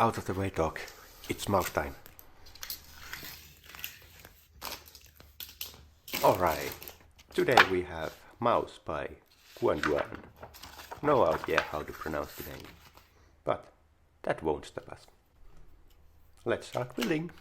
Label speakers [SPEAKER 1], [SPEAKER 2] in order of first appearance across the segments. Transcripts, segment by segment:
[SPEAKER 1] Out of the way, dog. It's mouse time. Alright, today we have Mouse by QuanGuan. No idea how to pronounce the name, but that won't stop us. Let's start building.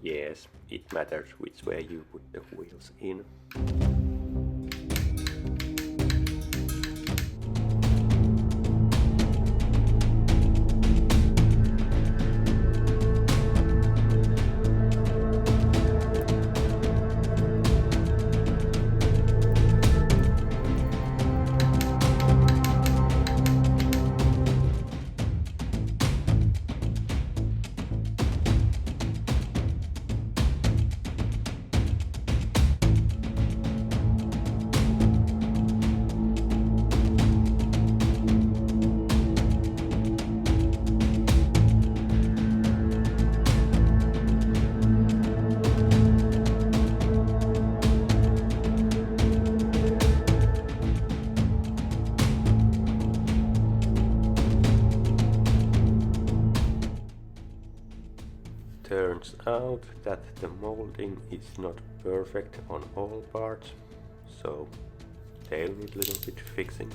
[SPEAKER 1] Yes, it matters which way you put the wheels in. Turns out that the molding is not perfect on all parts, so they'll need a little bit fixing.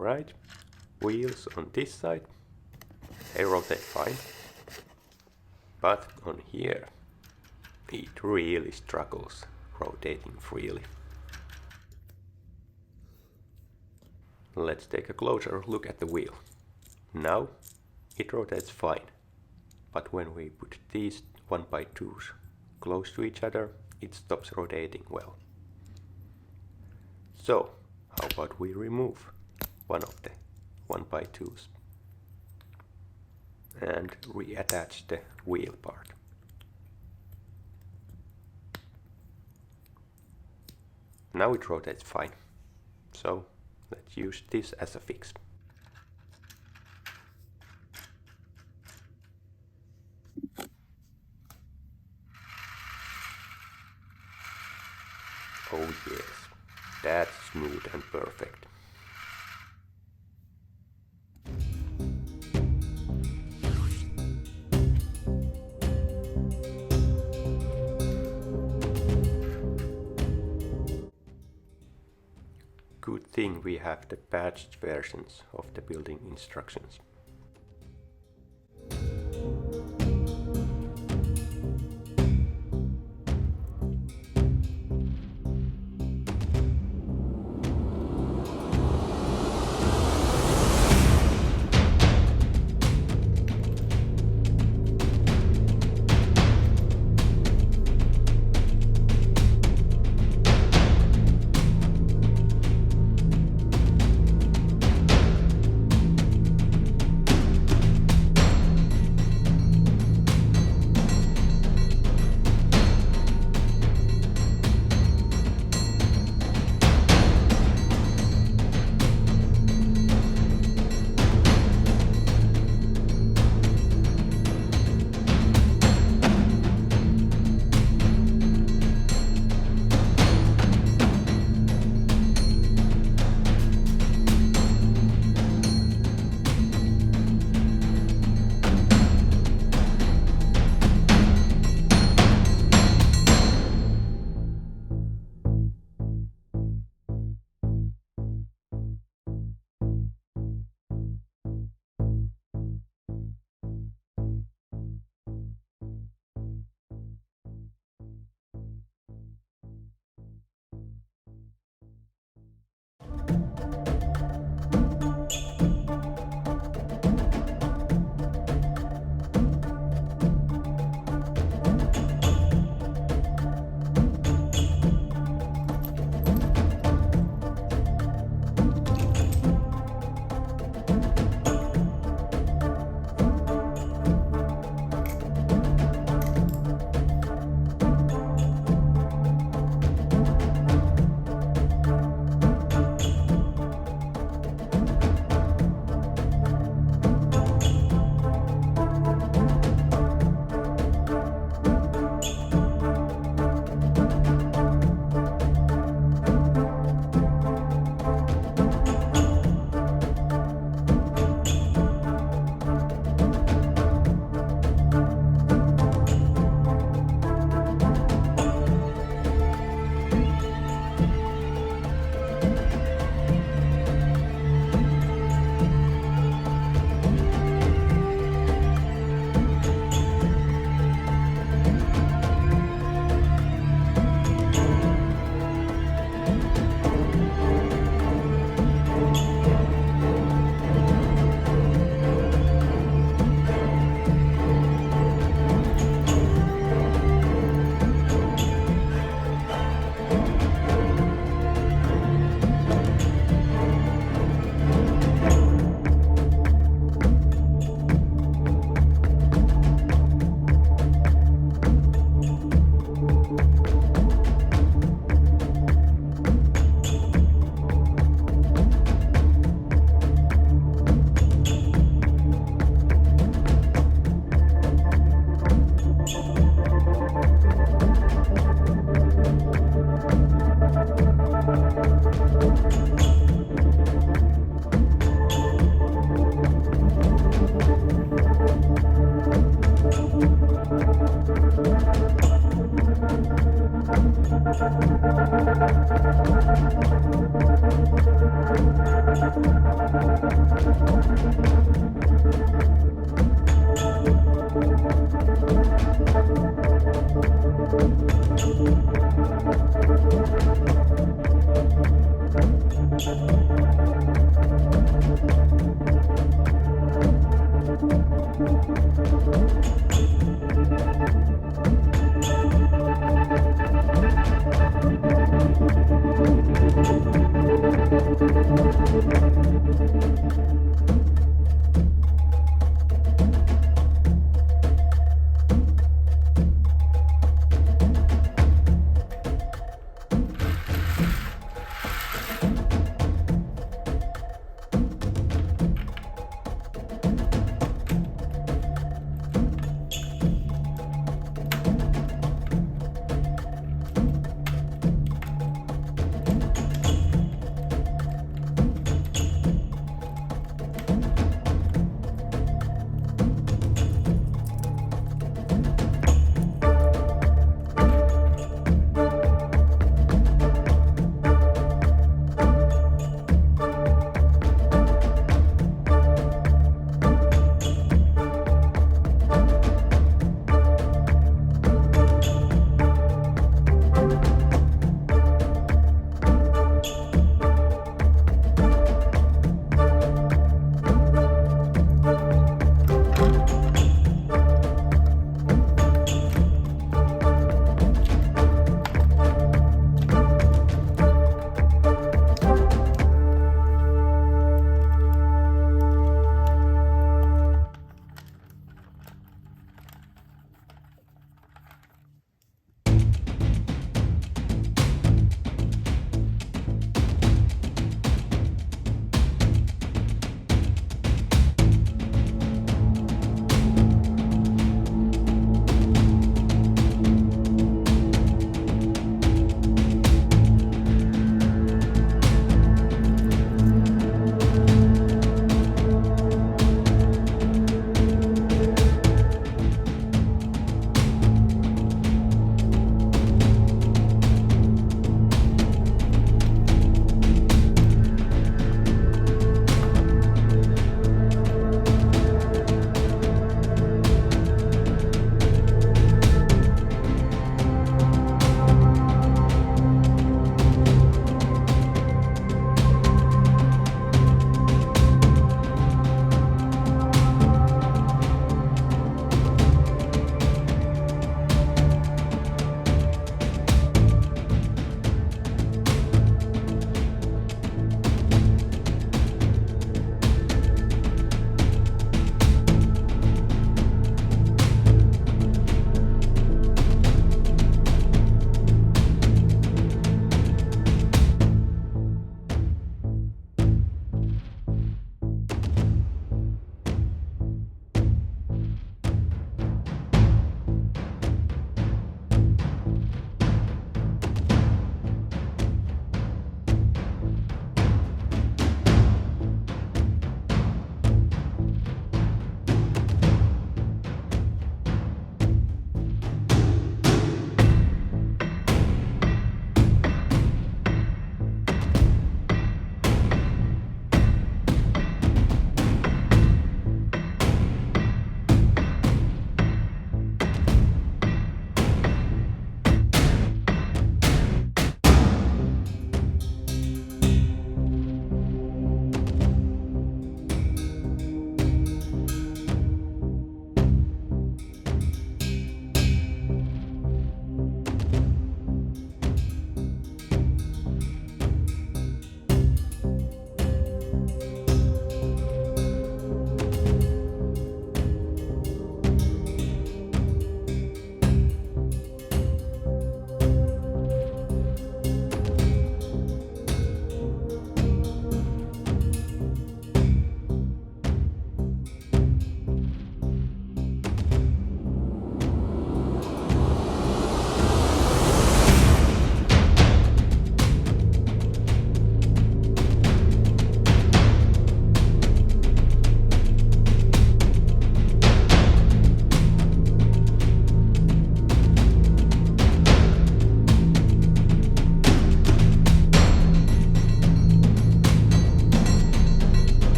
[SPEAKER 1] Alright, wheels on this side, they rotate fine, but on here it really struggles rotating freely. Let's take a closer look at the wheel. Now it rotates fine, but when we put these 1x2s close to each other, it stops rotating well. So how about we remove one of the 1x2s and reattach the wheel part. Now it rotates fine, so let's use this as a fix. Oh yes, that's smooth and perfect. Good thing we have the patched versions of the building instructions.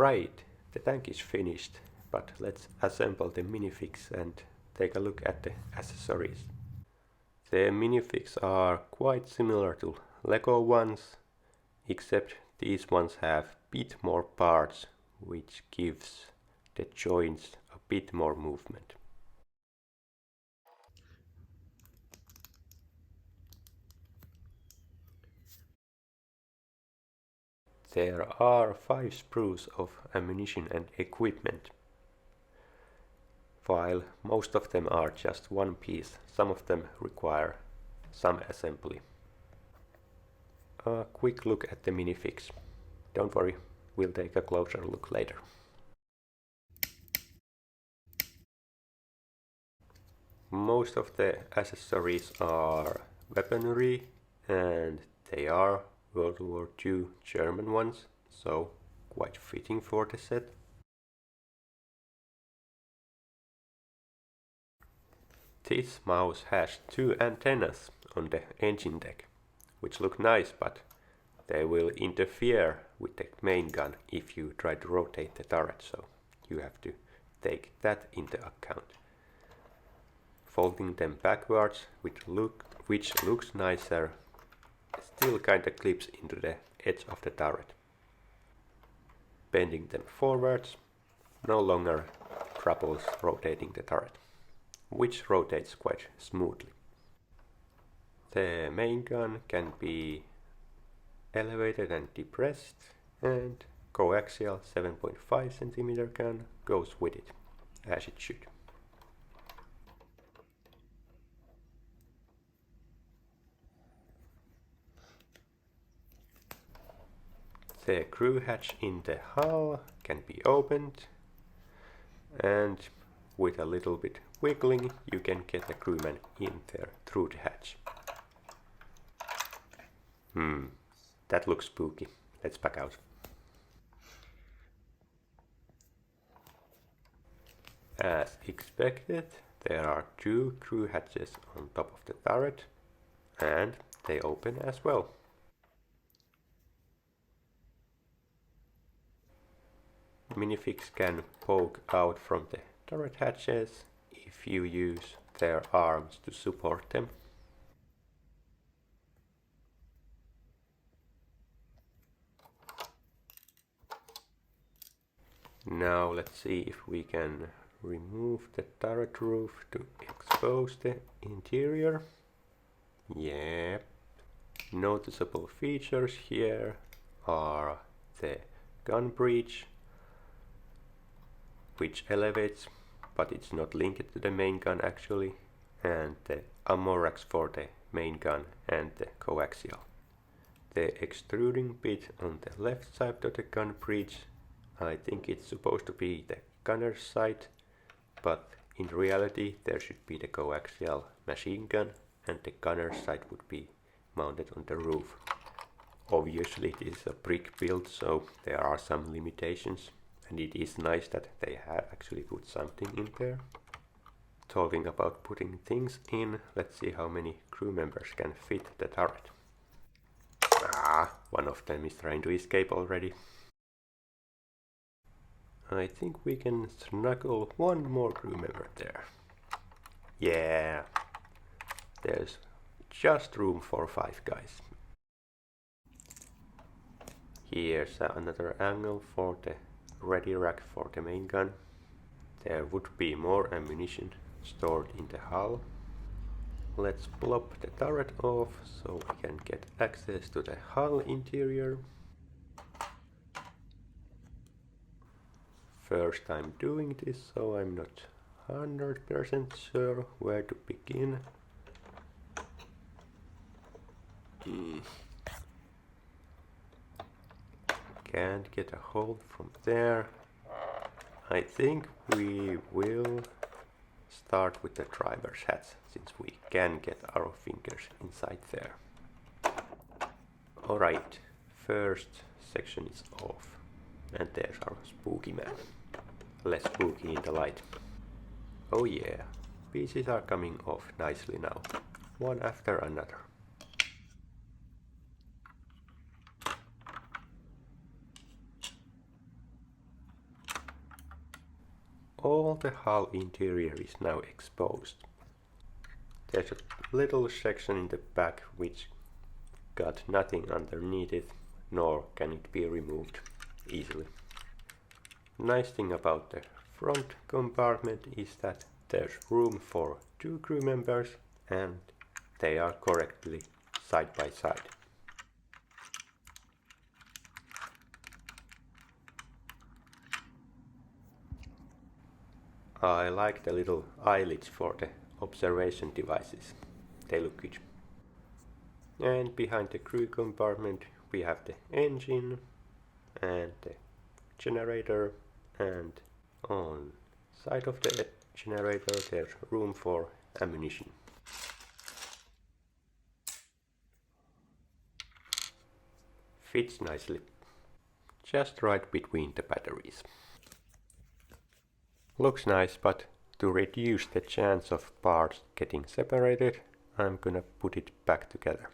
[SPEAKER 1] Alright, the tank is finished, but let's assemble the minifigs and take a look at the accessories. The minifigs are quite similar to Lego ones, except these ones have a bit more parts, which gives the joints a bit more movement. There are 5 sprues of ammunition and equipment. While most of them are just one piece, some of them require some assembly. A quick look at the minifigs. Don't worry, we'll take a closer look later. Most of the accessories are weaponry, and they are World War II German ones, so quite fitting for the set. This mouse has 2 antennas on the engine deck, which look nice, but they will interfere with the main gun if you try to rotate the turret, so you have to take that into account. Folding them backwards, which looks nicer, still kinda clips into the edge of the turret. Bending them forwards no longer troubles rotating the turret, which rotates quite smoothly. The main gun can be elevated and depressed, and coaxial 7.5 cm gun goes with it, as it should. The crew hatch in the hull can be opened, and with a little bit wiggling you can get a crewman in there through the hatch. That looks spooky. Let's back out. As expected, there are 2 crew hatches on top of the turret, and they open as well. Minifigs can poke out from the turret hatches if you use their arms to support them. Now let's see if we can remove the turret roof to expose the interior. Yep. Noticeable features here are the gun breech, which elevates, but it's not linked to the main gun actually, and the ammo racks for the main gun and the coaxial. The extruding bit on the left side of the gun breech, I think it's supposed to be the gunner's side, but in reality there should be the coaxial machine gun, and the gunner's side would be mounted on the roof. Obviously it is a brick build, so there are some limitations. And it is nice that they have actually put something in there. Talking about putting things in, let's see how many crew members can fit the turret. One of them is trying to escape already. I think we can snuggle one more crew member there. Yeah, there's just room for 5 guys. Here's another angle for the ready rack for the main gun. There would be more ammunition stored in the hull. Let's plop the turret off so we can get access to the hull interior. First time doing this, so I'm not 100% sure where to begin. Can't get a hold from there. I think we will start with the driver's hats, since we can get our fingers inside there. Alright, first section is off, and there's our spooky man. Less spooky in the light. Oh yeah, pieces are coming off nicely now, one after another. all the hull interior is now exposed. There's a little section in the back which got nothing underneath it, nor can it be removed easily. Nice thing about the front compartment is that there's room for 2 crew members and they are correctly side by side. I like the little eyelids for the observation devices. They look good. And behind the crew compartment we have the engine and the generator, and on side of the generator there's room for ammunition. Fits nicely. Just right between the batteries. Looks nice, but to reduce the chance of parts getting separated, I'm gonna put it back together.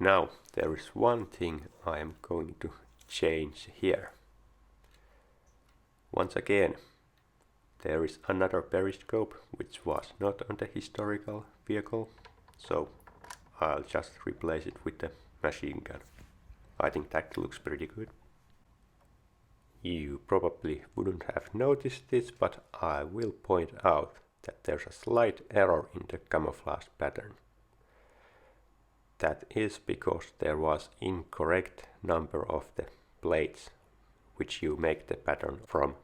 [SPEAKER 1] Now there is one thing I am going to change here. Once again, there is another periscope which was not on the historical vehicle, so I'll just replace it with the machine gun. I think that looks pretty good. You probably wouldn't have noticed this, but I will point out that there's a slight error in the camouflage pattern. That is because there was incorrect number of the plates which you make the pattern from.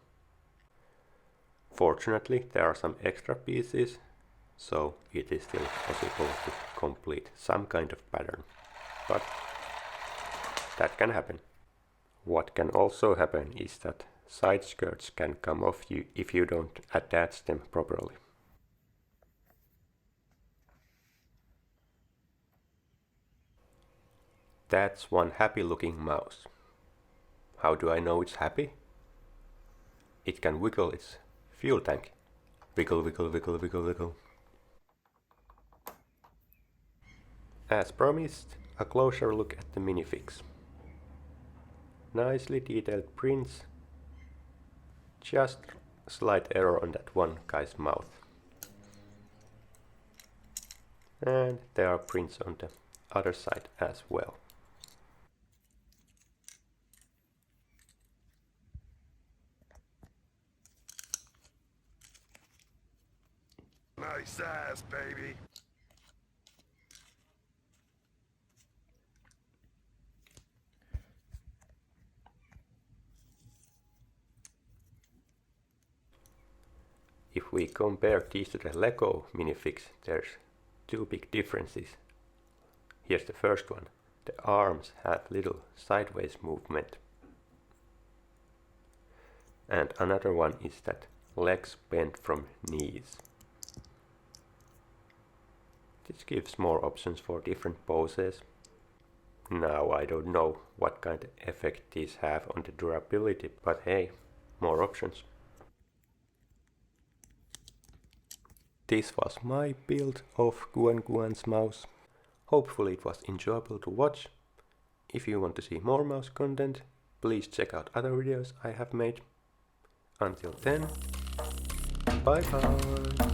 [SPEAKER 1] Fortunately, there are some extra pieces, so it is still possible to complete some kind of pattern, but that can happen. What can also happen is that side skirts can come off you if you don't attach them properly. That's one happy looking mouse. How do I know it's happy? It can wiggle its fuel tank. Wiggle, wiggle, wiggle, wiggle, wiggle. As promised, a closer look at the minifigs. Nicely detailed prints. Just a slight error on that one guy's mouth. And there are prints on the other side as well.
[SPEAKER 2] Nice ass, baby.
[SPEAKER 1] If we compare these to the Lego minifigs, there's two big differences. Here's the first one. The arms have little sideways movement. And another one is that legs bend from knees. This gives more options for different poses. Now I don't know what kind of effect these have on the durability, but hey, more options. This was my build of QuanGuan's mouse. Hopefully it was enjoyable to watch. If you want to see more mouse content, please check out other videos I have made. Until then, bye bye!